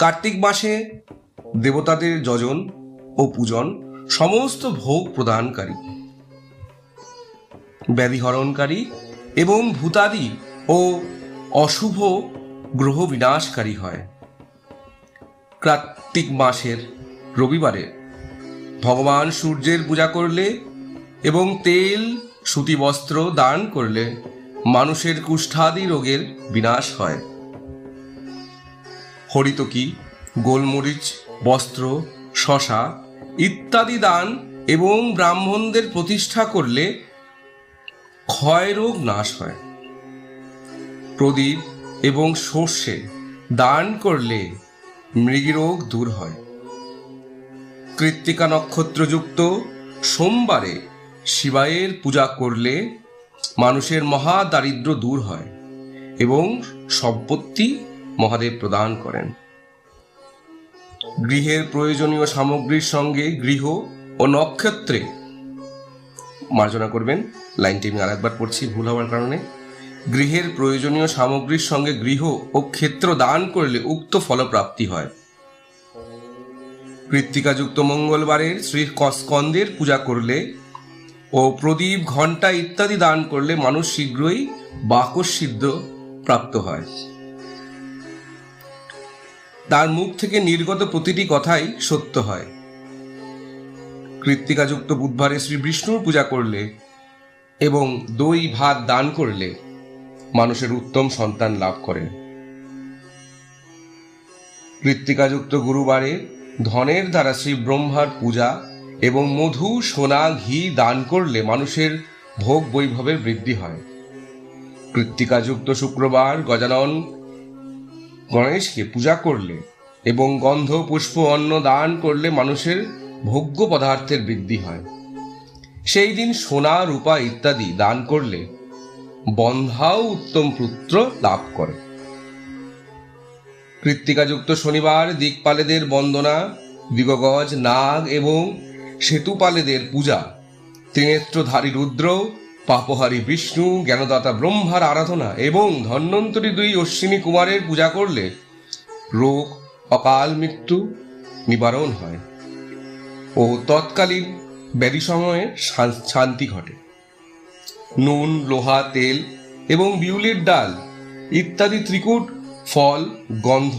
কার্তিক মাসে দেবতাদের যজন ও পূজন সমস্ত ভোগ প্রদানকারী, ব্যাধিহরণকারী এবং ভূতাদি ও অশুভ গ্রহ বিনাশকারী হয়। কার্তিক মাসের রবিবারে ভগবান সূর্যের পূজা করলে এবং তেল সুতি বস্ত্র দান করলে মানুষের কুষ্ঠাদি রোগের বিনাশ হয়। হরিতকি, গোলমরিচ, বস্ত্র, শশা ইত্যাদি দান এবং ব্রাহ্মণদের প্রতিষ্ঠা করলে ক্ষয় রোগ নাশ হয়। প্রদীপ এবং সর্ষে দান করলে মৃগীরোগ দূর হয়। কৃত্তিকা নক্ষত্রযুক্ত সোমবারে শিবায়ের পূজা করলে মানুষের মহা দারিদ্র দূর হয় এবং সম্পত্তি মহাদেব প্রদান করেন। গৃহের প্রয়োজনীয় সামগ্রীর সঙ্গে গৃহ ও নক্ষত্রে, মার্জনা করবেন, লাইনটি আমি আরেকবার পড়ছি ভুল হওয়ার কারণে। গৃহের প্রয়োজনীয় সামগ্রীর সঙ্গে গৃহ ও ক্ষেত্র দান করলে উক্ত ফলপ্রাপ্তি হয়। কৃত্তিকাযুক্ত মঙ্গলবারে শ্রী স্কন্দের পূজা করলে ও প্রদীপ, ঘণ্টা ইত্যাদি দান করলে মানুষ শীঘ্রই বাকসিদ্ধ প্রাপ্ত হয়। তার মুখ থেকে নির্গত প্রতিটি কথাই সত্য হয়। কৃত্তিকাযুক্ত বুধবারে শ্রী বিষ্ণুর পূজা করলে এবং দই ভাত দান করলে মানুষের উত্তম সন্তান লাভ করে। কৃত্তিকাযুক্ত গুরুবারে ধনের দ্বারা শ্রী ব্রহ্মার পূজা এবং মধু, সোনা, ঘি দান করলে মানুষের ভোগ বৈভবের বৃদ্ধি হয়। কৃত্তিকাযুক্ত শুক্রবার গজানন গণেশকে পূজা করলে এবং গন্ধ, পুষ্প, অন্ন দান করলে মানুষের ভোগ্য পদার্থের বৃদ্ধি হয়। সেই দিন সোনা, রূপা ইত্যাদি দান করলে বন্ধাও উত্তম পুত্র লাভ করে। কৃত্তিকাযুক্ত শনিবার দিকপালেদের বন্দনা, দিগগজ, নাগ এবং সেতুপালেদের পূজা, ত্রিনেত্রধারী রুদ্র, পাপহারী বিষ্ণু, জ্ঞানদাতা ব্রহ্মার আরাধনা এবং ধন্বন্তরী 2 অশ্বিনী কুমারের পূজা করলে রোগ, অকাল মৃত্যু নিবারণ হয় ও তৎকালীন ব্যাধি সময়ে শান্তি ঘটে। নুন, লোহা, তেল এবং বিউলির ডাল ইত্যাদি ত্রিকূট ফল, গন্ধ